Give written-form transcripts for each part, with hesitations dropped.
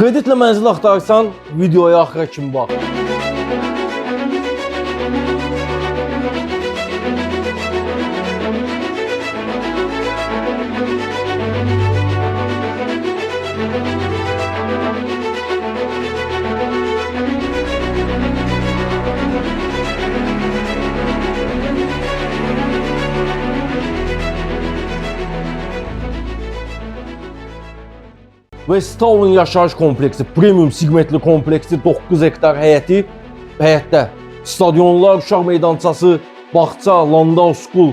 Kreditlə mənzil axtarsan, videoya axıra kimi bax. Westtown yaşayış kompleksi, premium segmentli kompleksi, 9 hektar həyətdə stadionlar, uşaq meydançası, bağça, Landau School,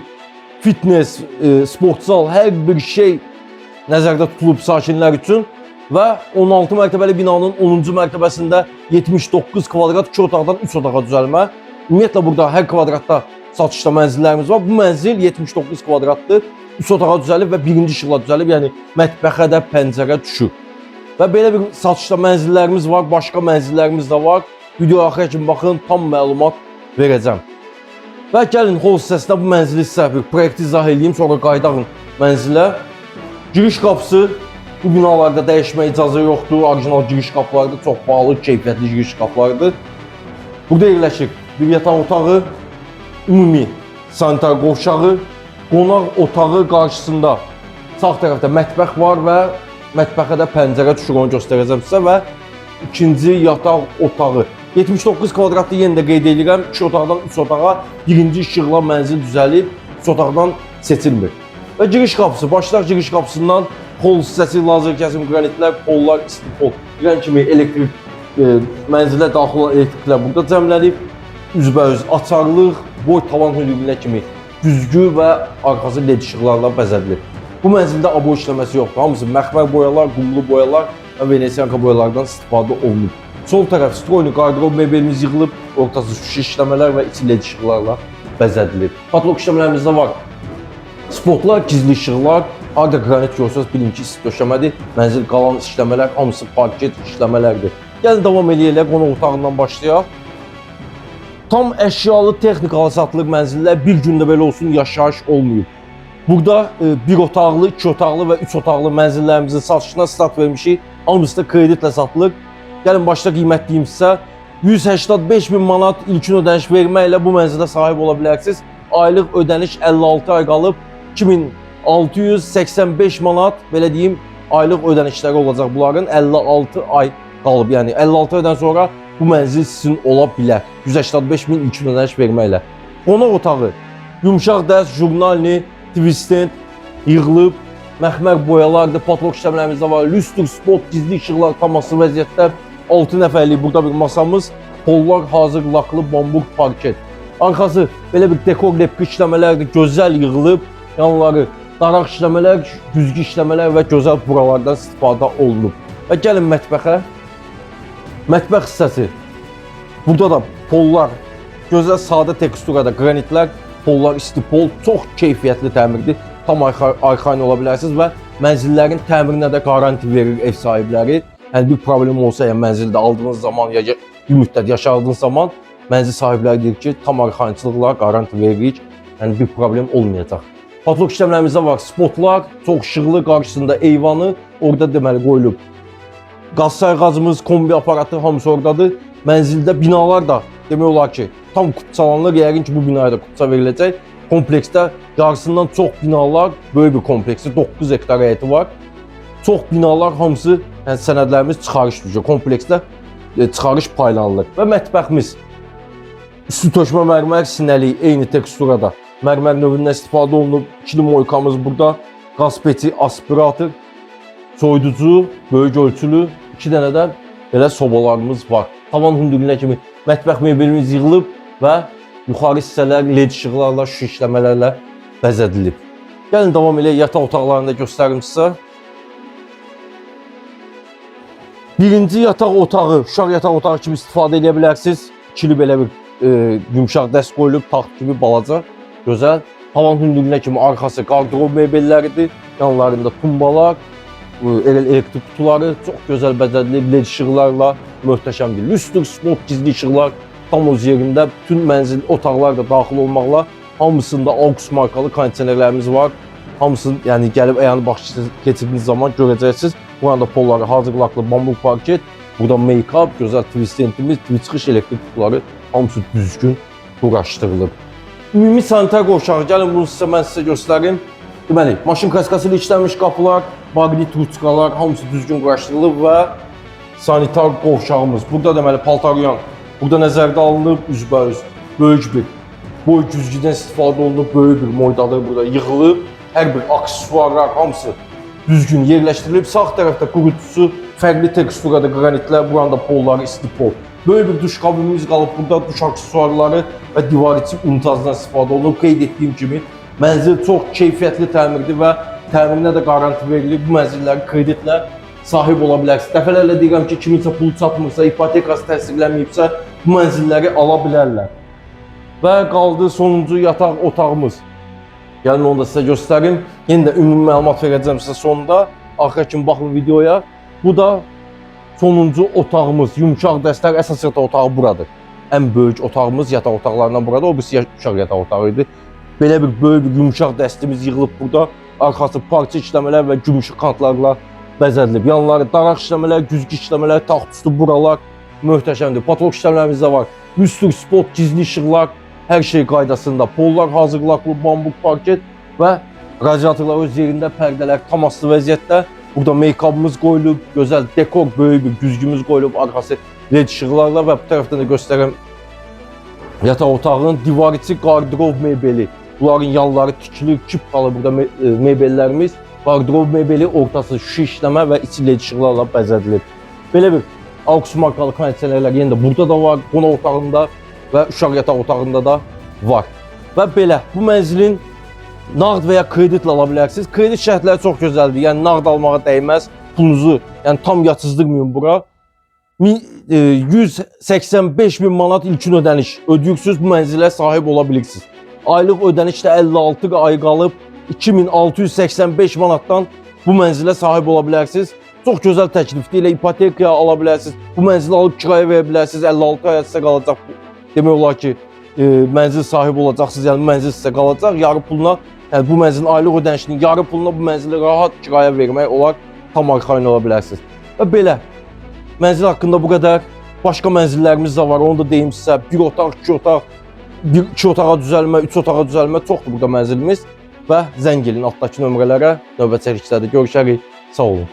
fitness, sport zal, hər bir şey nəzərdə tutulub sakinlər üçün və 16 mərtəbəli binanın 10-cu mərtəbəsində 79 kvadrat 2 otaqdan 3 otağa düzəlmə. Ümumiyyətlə burada hər kvadratda satışda mənzillərimiz var. Bu mənzil 79 kvadratdır, 3 otağa düzəlib və birinci işıqla düzəlib, yəni mətbəxə də pəncərə düşür. Və belə bir satışda mənzillərimiz var, başqa mənzillərimiz də var. Videoya axıra kimi baxın, tam məlumat verəcəm. Və gəlin hol hissəsində bu mənzili sizə bir proyekti izah edeyim, sonra qaydağın mənzilə. Giriş qapısı bu binalarda dəyişmə icazə yoxdur. Orijinal giriş qapılardır, çox pahalı, keyfiyyətli giriş qapılardır. Burada yerləşir bir yataq otağı, ümumi sanitar qovşağı, qonaq otağı qarşısında sağ tərəfdə mətbəx var və mətbəxə də pəncərə düşür, onu göstərəcəm sizə və ikinci yataq otağı. 79 kvadratlı yenə də qeyd edirəm, 2 otaqdan 3 otağa birinci işıqla mənzil düzəlib, 3 otaqdan seçilmir. Və giriş qapısı, başlar giriş qapısından pol hissəsi, lazer kəsim qranitlər, pollar, isti pol, girən kimi elektrik mənzilə daxil olan elektriklər burada cəmlənib, üzbəüz açarlıq, boy tavan hündürlüyünə kimi güzgü və arxası led işıqlarla bəzədilir. Bu mənzildə abo işləməsi yoxdur. Hamısı məxmər boyalar, qumlu boyalar və venesiyanka boyalardan istifadə olunub. Sol tərəf strojni qardırob mebelimiz yığılıb, ortası şüşə işləmələr və içi led işıqlarla bəzədilir. Patlok işləmələrimizdə var. Spotlar, gizli işıqlar, harda qranit görsəz bilin ki, isti döşəmədir. Mənzil qalan işləmələr, hamısı parket işləmələrdir. Gəlin davam eləyək, qonaq otağından başlayaq. Tam əşyalı, texnikalı satılır mənzillər, bir gündə belə olsun yaşayış olmayıb. Burada 1 otaqlı, 2 otaqlı və 3 otaqlı mənzillərimizin satışına start vermişik. Hamısı da kreditlə satılır. Gəlin başda qiymət deyim sizə. 185.000 manat ilkin ödəniş verməklə bu mənzilə sahib ola bilərsiniz. Aylıq ödəniş 56 ay qalıb 2685 manat, belə deyim, aylıq ödənişləri olacaq bunların 56 ay qalıb. Yəni 56 aydan sonra bu mənzil sizin ola bilər. 185.000 ilkin ödəniş verməklə. Qonaq otağı, yumşaq dərs, jurnalni, Twistend yığılıb, məxmər boyalardır, patlok işləmələrimizdə var, lüstr, spot, gizli işıqlar tam asılı vəziyyətdə, 6 nəfərlik burada bir masamız, pollar hazır laklı bambuk parket. Arxası belə bir dekor lepki işləmələrdir, gözəl yığılıb, yanları daraq işləmələr, güzgü işləmələr və gözəl buralardan istifadə olunub. Və gəlin mətbəxə. Mətbəx hissəsi. Burada da pollar, gözəl sadə teksturada qranitlər, pollar, isti pol, çox keyfiyyətli təmirdir. Tam arxayın ola bilərsiniz və mənzillərin təmirinə də garanti verir ev sahibləri. Yəni bir problem olsa, yəni mənzildə aldığınız zaman ya bir müddət yaşadığınız zaman mənzil sahibləri deyir ki, tam arxayınçılıqla garanti veririk. Yəni bir problem olmayacaq. Patlok işləmlərimizdə var spotlar, çox işıqlı, qarşısında eyvanı, orada deməli qoyulub. Qaz sayğacımız, kombi aparatı hamısı oradadır. Mənzildə binalar da demək olar ki, tam qutçalanır, yəqin ki bu binaya da qutça veriləcək. Kompleksdə yarısından çox binalar, böyük bir kompleksi, 9 hektar həyəti var. Çox binalar hamısı, yəni sənədlərimiz çıxarış düşür, kompleksdə çıxarış paylanılır. Və mətbəximiz, üstü tökmə mərmər sinəli, eyni teksturada mərmər növündən istifadə olunub. İkili moykamız burada, qaz peti, aspirator, soyuducu, böyük ölçülü, 2 dənə də belə sobalarımız var. Tavan hündürlüyünə kimi mətbəx mebelimiz yığılıb və yuxarı hissələr led işıqlarla, şüşə işləmələrlə bəzədilib. Gəlin davam eləyək, yataq otaqlarını da göstərim sizə. Birinci yataq otağı, uşaq yataq otağı kimi istifadə edə bilərsiniz. İkili belə bir yumşaq dəst qoyulub, taxt kimi balaca, gözəl. Tavan hündürlüyünə kimi arxası qardırob mebelləridir, yanlarında tumbalar, elektrik kutuları çox gözəl bəzədilib, led işıqlarla möhtəşəmdir. Lüstr, spot, gizli işıqlar tam öz yerində, bütün mənzil otaqlar da daxil olmaqla hamısında AUX markalı kondisionerlərimiz var. Hamısını yəni gəlib ayağını baş keçirdiyiniz zaman görəcəksiniz. Burada polları hazırlıqlı bambuk parket. Burada make-up, gözəl twistentimiz, çıxış elektrik kutuları hamısı düzgün quraşdırılıb. Ümumi sanitar qovşağı, gəlin bunu mən sizə göstərim. Deməli, maşın kaskası ilə işlənmiş qapılar, maqnit ruçkalar hamısı düzgün quraşdırılıb və sanitar qovşağımız. Burada deməli paltaryan, burada nəzərdə alınıb, üzbəüz böyük bir boy güzgüdən istifadə olunub, böyük bir moydadır burada yığılıb. Hər bir aksesuarlar hamısı düzgün yerləşdirilib. Sağ tərəfdə qurutusu, fərqli teksturada qranitlər, buranda polları istipol. Böyük bir duş kabinimiz qalıb, burada duş aksesuarları və divar içi unitazdan istifadə olunub. Qeyd etdiyim kimi, mənzil çox keyfiyyətli təmirdir və təmirinə də qaranti verilir. Bu mənzilləri kreditlə sahib ola bilərsiniz. Dəfələrlə deyirəm ki, kiminsə pulu çatmırsa, ipotekası təsdiqlənməyibsə, bu mənzilləri ala bilərlər. Və qaldı sonuncu yataq otağımız. Gəlin onu da sizə göstərim. Yenə də ümumi məlumat verəcəm sizə sonunda. Axıra kimi baxın videoya. Bu da sonuncu otağımız. Yumuşaq dəstlər, əsas yataq otağı buradır. Ən böyük otağımız yataq otaqlarından burada. O birisi uşaq yataq otağı idi. Belə bir böyük bir yumuşaq dəstimiz yığılıb burada. Arxası parça işləmələr və gümüşü kantlarla bəzədilib. Yanları daraq işləmələr, güzgü işləmələr, taxt üstü buralar möhtəşəmdir. Patolog işləmələrimiz də var. Üstü spot, gizli işıqlar, hər şey qaydasında. Pollar hazırlıqlı bambuk parket və radiatorlar öz yerində, pərdələr tam asılı vəziyyətdə. Burada make-up'ımız qoyulub, gözəl dekor, böyük bir güzgümüz qoyulub, arxası led işıqlarla və bu tərəfdən də göstərəm yataq otağının divar içi qardırov mebeli. Bunların yanları tikili, kip qalır burada mebellərimiz. Qardırov mebeli, ortası şüşə işləmə və içi led işıqlarla bəzədilib. Belə bir AUX markalı kondisionerlər yenə də burada da var, qonaq otağında və uşaq yataq otağında da var. Və belə, bu mənzilin nağd və ya kreditlə ala bilərsiniz. Kredit şərtləri çox gözəldir, yəni nağd almağa dəyməz, pulunuzu yəni tam yatızdırmayın bura. 185 min manat ilkin ödəniş ödəyirsiniz, bu mənzilə sahib ola bilirsiniz. Aylıq ödəniş də 56 ay qalıb 2685 manatdan bu mənzilə sahib ola bilərsiniz. Çox gözəl təklifdir, ilə ipotekaya ala bilərsiniz. Bu mənzili alıb kiraya verə bilərsiniz, 56 ay sizə qalacaq. Demək olar ki, mənzil sahibi olacaqsınız, yəni mənzil sizə qalacaq. Yarı puluna, yəni bu mənzilin aylıq ödənişinin yarı puluna bu mənzili rahat kiraya vermək olar, tam arxayın ola bilərsiniz. Və belə, mənzil haqqında bu qədər. Başqa mənzillərimiz də var, onu da deyim sizə. Bir otaq, iki otaq, iki otağa düzəlmə, üç otağa düzəlmə çoxdur burada mənzilimiz. Və zəng edin altdakı nömrələrə, növbəti çəkilişlərdə görüşərik. Sağ olun.